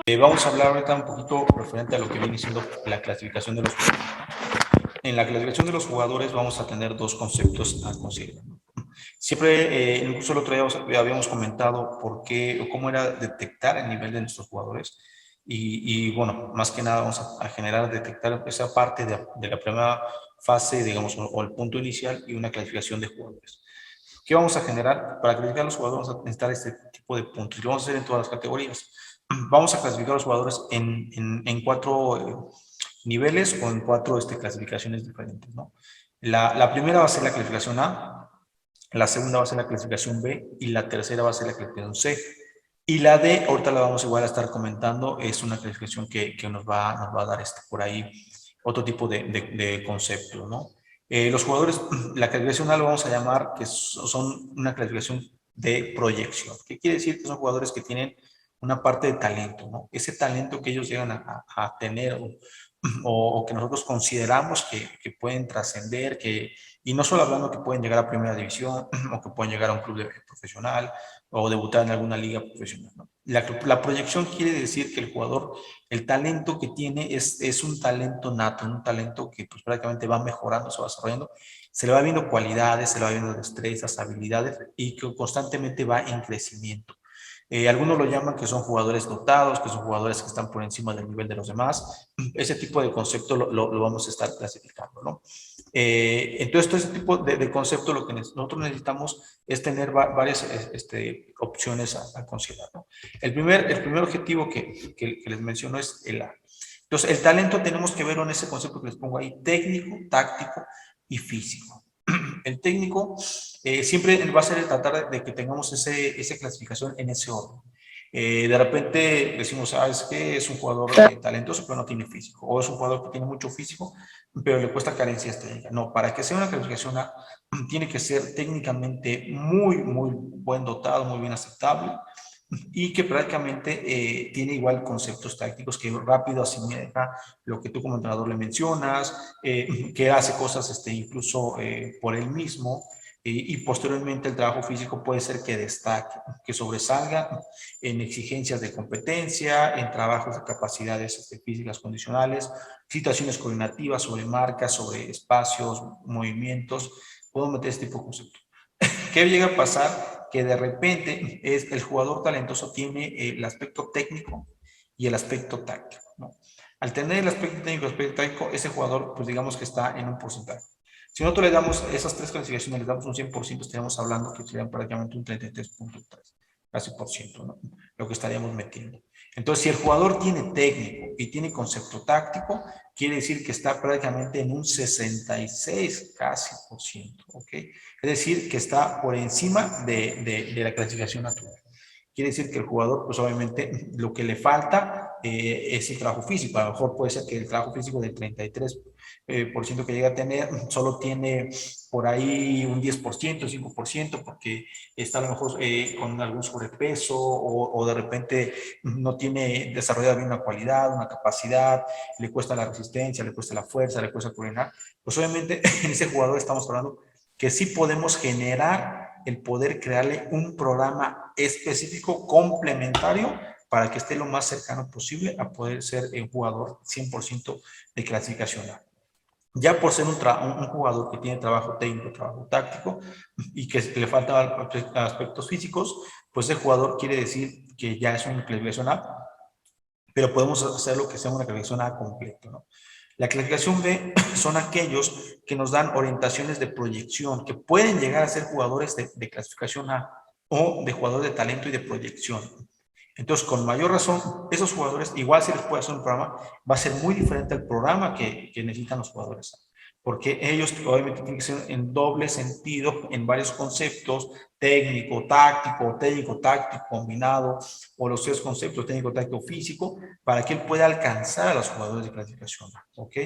Vamos a hablar ahorita un poquito referente a lo que viene siendo la clasificación de los jugadores. En la clasificación de los jugadores vamos a tener dos conceptos a considerar. Siempre, incluso el otro día habíamos comentado por qué o cómo era detectar el nivel de nuestros jugadores. Bueno, más que nada vamos a generar, detectar esa parte de la primera fase, digamos, o el punto inicial y una clasificación de jugadores. ¿Qué vamos a generar? Para clasificar a los jugadores vamos a necesitar este tipo de puntos y lo vamos a hacer en todas las categorías. Vamos a clasificar a los jugadores en cuatro niveles o en cuatro clasificaciones diferentes, ¿no? La primera va a ser la clasificación A, la segunda va a ser la clasificación B y la tercera va a ser la clasificación C. Y la D, ahorita la vamos igual a estar comentando, es una clasificación que nos va a dar por ahí otro tipo de concepto, ¿no? Los jugadores, la clasificación A lo vamos a llamar que son una clasificación de proyección. ¿Qué quiere decir? Que son jugadores que tienen una parte de talento, ¿no? Ese talento que ellos llegan a tener o que nosotros consideramos que pueden trascender, y no solo hablando que pueden llegar a primera división o que pueden llegar a un club profesional o debutar en alguna liga profesional, ¿no? La proyección quiere decir que el jugador, el talento que tiene es un talento nato, un talento que pues prácticamente va mejorando, se va desarrollando, se le va viendo cualidades, se le va viendo destrezas, habilidades y que constantemente va en crecimiento. Algunos lo llaman que son jugadores dotados, que son jugadores que están por encima del nivel de los demás. Ese tipo de concepto lo vamos a estar clasificando, ¿no? Entonces, todo ese tipo de concepto lo que nosotros necesitamos es tener varias opciones a considerar, ¿no? El primer objetivo que les menciono es el A. Entonces, el talento tenemos que verlo en ese concepto que les pongo ahí, técnico, táctico y físico. El técnico siempre va a ser el tratar de que tengamos esa clasificación en ese orden. De repente decimos, es que es un jugador talentoso, pero no tiene físico. O es un jugador que tiene mucho físico, pero le cuesta carencias técnicas. No, para que sea una clasificación A, tiene que ser técnicamente muy, muy buen dotado, muy bien aceptable y que prácticamente tiene igual conceptos tácticos que rápido asimila lo que tú como entrenador le mencionas, que hace cosas incluso por él mismo, y posteriormente el trabajo físico puede ser que destaque, que sobresalga en exigencias de competencia, en trabajos de capacidades físicas condicionales, situaciones coordinativas sobre marcas, sobre espacios, movimientos. Podemos meter este tipo de conceptos. ¿Qué llega a pasar? Que de repente el jugador talentoso tiene el aspecto técnico y el aspecto táctico, ¿no? Al tener el aspecto técnico y el aspecto táctico, ese jugador, pues digamos que está en un porcentaje. Si nosotros le damos esas tres clasificaciones, le damos un 100%, estaríamos hablando que serían prácticamente un 33.3, casi por ciento, ¿no? Lo que estaríamos metiendo. Entonces, si el jugador tiene técnico y tiene concepto táctico, quiere decir que está prácticamente en un 66 casi por ciento, ¿ok? Es decir, que está por encima de la clasificación natural. Quiere decir que el jugador, pues obviamente, lo que le falta es el trabajo físico. A lo mejor puede ser que el trabajo físico del 33% que llega a tener solo tiene por ahí un 10%, 5%, porque está a lo mejor con algún sobrepeso o de repente no tiene desarrollada bien una cualidad, una capacidad, le cuesta la resistencia, le cuesta la fuerza, le cuesta coordinar. Pues obviamente en ese jugador estamos hablando que sí podemos generar el poder crearle un programa específico complementario para que esté lo más cercano posible a poder ser un jugador 100% de clasificación A. Ya por ser un jugador que tiene trabajo técnico, trabajo táctico y que le faltan aspectos físicos, pues el jugador quiere decir que ya es una clasificación A, pero podemos hacerlo que sea una clasificación A completa, ¿no? La clasificación B son aquellos que nos dan orientaciones de proyección, que pueden llegar a ser jugadores de clasificación A o de jugadores de talento y de proyección. Entonces, con mayor razón, esos jugadores, igual si les puede hacer un programa, va a ser muy diferente al programa que necesitan los jugadores A, porque ellos obviamente tienen que ser en doble sentido, en varios conceptos, técnico, táctico, combinado, o los tres conceptos, técnico, táctico, físico, para que él pueda alcanzar a los jugadores de clasificación, ¿ok?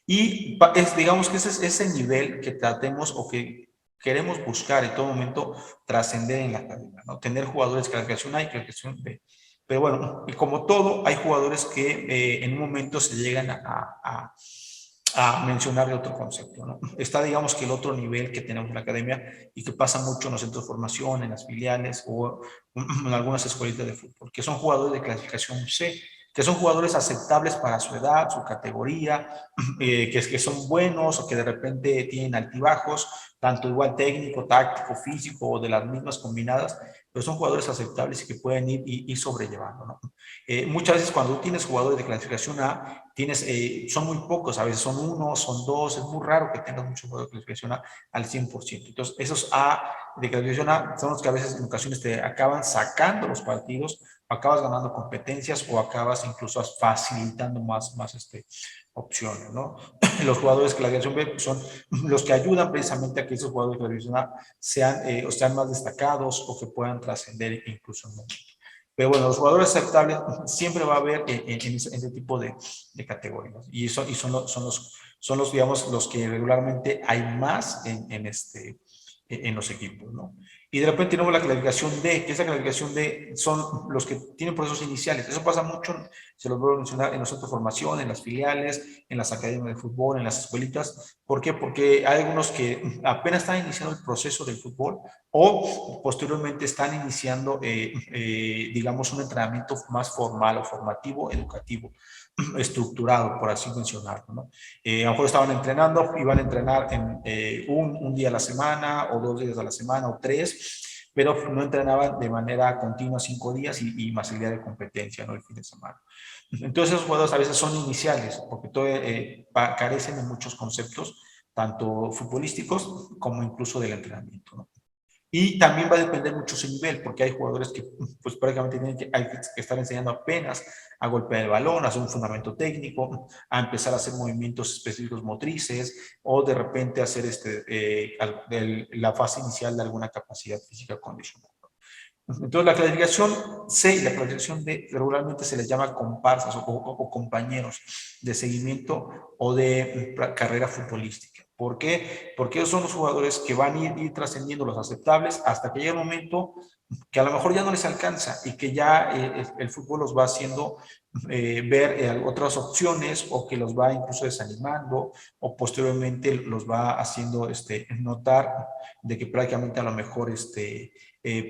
Y digamos que ese es ese nivel que tratemos o que queremos buscar en todo momento trascender en la carrera, ¿no? Tener jugadores de clasificación A y clasificación B. Pero bueno, y como todo, hay jugadores que en un momento se llegan a mencionarle otro concepto, ¿no? Está, digamos, que el otro nivel que tenemos en la academia y que pasa mucho en los centros de formación, en las filiales o en algunas escuelitas de fútbol, que son jugadores de clasificación C, que son jugadores aceptables para su edad, su categoría, que son buenos o que de repente tienen altibajos, tanto igual técnico, táctico, físico o de las mismas combinadas, pero son jugadores aceptables y que pueden ir sobrellevando, ¿no? Muchas veces cuando tienes jugadores de clasificación A, son muy pocos, a veces son uno, son dos, es muy raro que tengas muchos jugadores de clasificación A al 100%. Entonces, esos A de clasificación A son los que a veces en ocasiones te acaban sacando los partidos, acabas ganando competencias o acabas incluso facilitando más opciones, ¿no? Los jugadores de clasificación B son los que ayudan precisamente a que esos jugadores de clasificación A sean más destacados o que puedan trascender incluso en el mundo. Pero bueno, los jugadores aceptables siempre va a haber en ese tipo de categorías. Son los, digamos, los que regularmente hay más en los equipos, ¿no? Y de repente tenemos la clasificación D, que esa clasificación D son los que tienen procesos iniciales. Eso pasa mucho, se los voy a mencionar, en los centros de formación, en las filiales, en las academias de fútbol, en las escuelitas. ¿Por qué? Porque hay algunos que apenas están iniciando el proceso del fútbol o posteriormente están iniciando, digamos, un entrenamiento más formal o formativo, educativo, estructurado, por así mencionarlo, ¿no? A lo mejor estaban entrenando, iban a entrenar en un día a la semana o 2 días a la semana o 3, pero no entrenaban de manera continua 5 días y más el día de competencia, ¿no? El fin de semana. Entonces esos juegos a veces son iniciales porque todavía carecen de muchos conceptos, tanto futbolísticos como incluso del entrenamiento, ¿no? Y también va a depender mucho su nivel, porque hay jugadores que pues prácticamente hay que estar enseñando apenas a golpear el balón, a hacer un fundamento técnico, a empezar a hacer movimientos específicos motrices, o de repente hacer la fase inicial de alguna capacidad física condicional. Entonces la clasificación C y la clasificación D regularmente se les llama comparsas o compañeros de seguimiento o de carrera futbolística. ¿Por qué? Porque ellos son los jugadores que van a ir trascendiendo los aceptables hasta que llega el momento que a lo mejor ya no les alcanza y que ya el fútbol los va haciendo ver otras opciones o que los va incluso desanimando o posteriormente los va haciendo notar de que prácticamente a lo mejor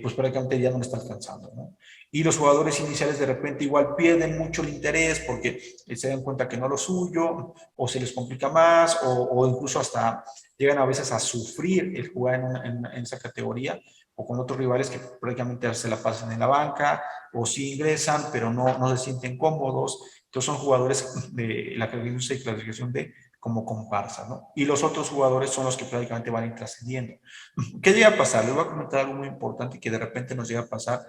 pues prácticamente ya no me está alcanzando, ¿no? Y los jugadores iniciales de repente igual pierden mucho el interés porque se dan cuenta que no es lo suyo, o se les complica más, o incluso hasta llegan a veces a sufrir el jugar en esa categoría, o con otros rivales que prácticamente se la pasan en la banca, o sí ingresan, pero no se sienten cómodos. Entonces son jugadores de la clasificación C y clasificación D como comparsa, ¿no? Y los otros jugadores son los que prácticamente van a ir trascendiendo. ¿Qué llega a pasar? Les voy a comentar algo muy importante que de repente nos llega a pasar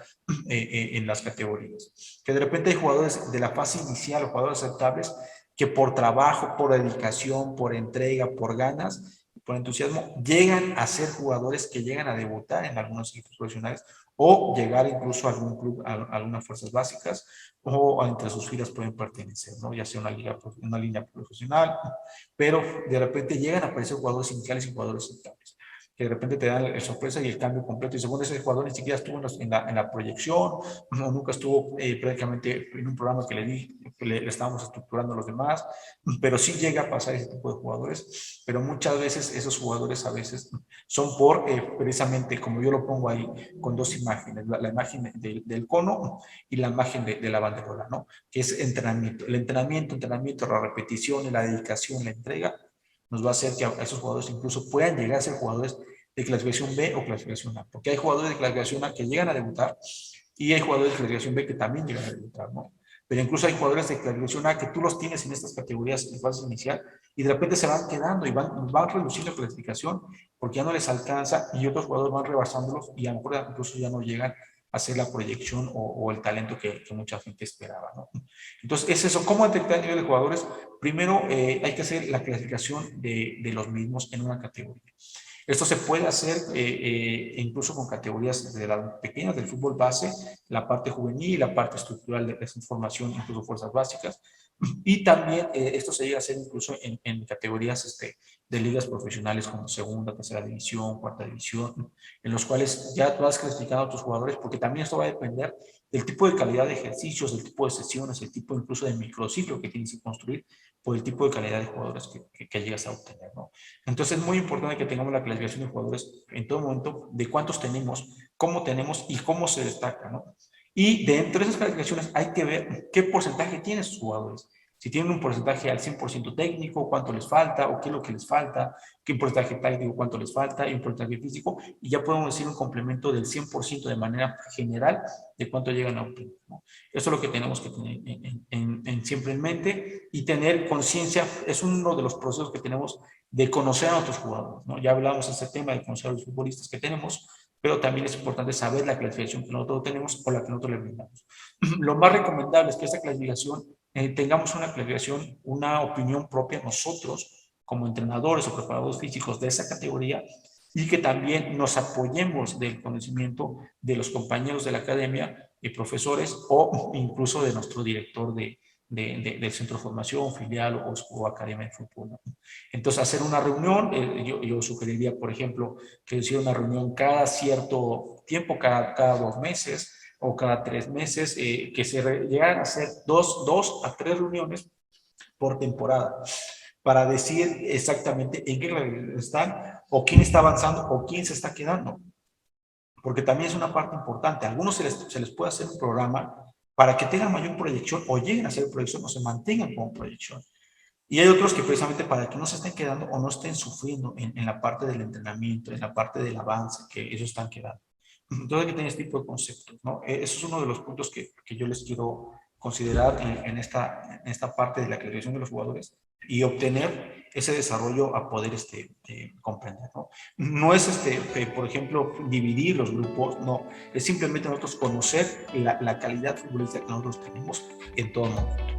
en las categorías. Que de repente hay jugadores de la fase inicial, o jugadores aceptables, que por trabajo, por dedicación, por entrega, por ganas, por entusiasmo, llegan a ser jugadores que llegan a debutar en algunos equipos profesionales o llegar incluso a algún club, a algunas fuerzas básicas o entre sus filas pueden pertenecer, ¿no? Ya sea una línea profesional, pero de repente llegan a aparecer jugadores iniciales y jugadores aceptables que de repente te dan la sorpresa y el cambio completo. Y según ese jugador ni siquiera estuvo en la proyección, o nunca estuvo prácticamente en un programa que le estábamos estructurando a los demás, pero sí llega a pasar ese tipo de jugadores, pero muchas veces esos jugadores a veces son precisamente, como yo lo pongo ahí, con dos imágenes, la imagen del cono y la imagen de la banderola, ¿no? Que es entrenamiento. El entrenamiento, la repetición, la dedicación, la entrega, nos va a hacer que a esos jugadores incluso puedan llegar a ser jugadores de clasificación B o clasificación A, porque hay jugadores de clasificación A que llegan a debutar y hay jugadores de clasificación B que también llegan a debutar, ¿no? Pero incluso hay jugadores de clasificación A que tú los tienes en estas categorías en fase inicial y de repente se van quedando y van reduciendo la clasificación porque ya no les alcanza y otros jugadores van rebasándolos y a lo mejor incluso ya no llegan a hacer la proyección o el talento que mucha gente esperaba, ¿no? Entonces, es eso. ¿Cómo detectar el nivel de jugadores? Primero, hay que hacer la clasificación de los mismos en una categoría. Esto se puede hacer incluso con categorías de las pequeñas del fútbol base, la parte juvenil, la parte estructural de esa formación, incluso fuerzas básicas, Y también esto se llega a hacer incluso en categorías de ligas profesionales como segunda, tercera división, cuarta división, en los cuales ya tú vas clasificando a tus jugadores, porque también esto va a depender del tipo de calidad de ejercicios, del tipo de sesiones, el tipo incluso de microciclo que tienes que construir, por el tipo de calidad de jugadores que llegas a obtener, ¿no? Entonces es muy importante que tengamos la clasificación de jugadores en todo momento de cuántos tenemos y cómo se destaca, ¿no? Y dentro de esas calificaciones hay que ver qué porcentaje tienen sus jugadores. Si tienen un porcentaje al 100% técnico, cuánto les falta o qué es lo que les falta, qué porcentaje táctico, cuánto les falta, y un porcentaje físico, y ya podemos decir un complemento del 100% de manera general de cuánto llegan a obtener, ¿no? Eso es lo que tenemos que tener siempre en mente y tener conciencia. Es uno de los procesos que tenemos de conocer a nuestros jugadores, ¿no? Ya hablamos de este tema de conocer a los futbolistas que tenemos, pero también es importante saber la clasificación que nosotros tenemos o la que nosotros le brindamos. Lo más recomendable es que esta clasificación tengamos una clasificación, una opinión propia nosotros como entrenadores o preparadores físicos de esa categoría, y que también nos apoyemos del conocimiento de los compañeros de la academia y profesores o incluso de nuestro director del centro de formación, filial o academia de fútbol, ¿no? Entonces, hacer una reunión, yo sugeriría, por ejemplo, que hiciera una reunión cada cierto tiempo, cada 2 meses o cada 3 meses, que se llegaran a hacer dos a tres reuniones por temporada para decir exactamente en qué están o quién está avanzando o quién se está quedando. Porque también es una parte importante. A algunos se les puede hacer un programa para que tengan mayor proyección o lleguen a hacer proyección o se mantengan como proyección. Y hay otros que precisamente para que no se estén quedando o no estén sufriendo en la parte del entrenamiento, en la parte del avance, que ellos están quedando. Entonces hay que tener este tipo de conceptos, ¿no? Eso es uno de los puntos que yo les quiero considerar en esta parte de la creación de los jugadores y obtener ese desarrollo a poder comprender, ¿no? No es, por ejemplo, dividir los grupos, no, es simplemente nosotros conocer la calidad futbolística que nosotros tenemos en todo momento.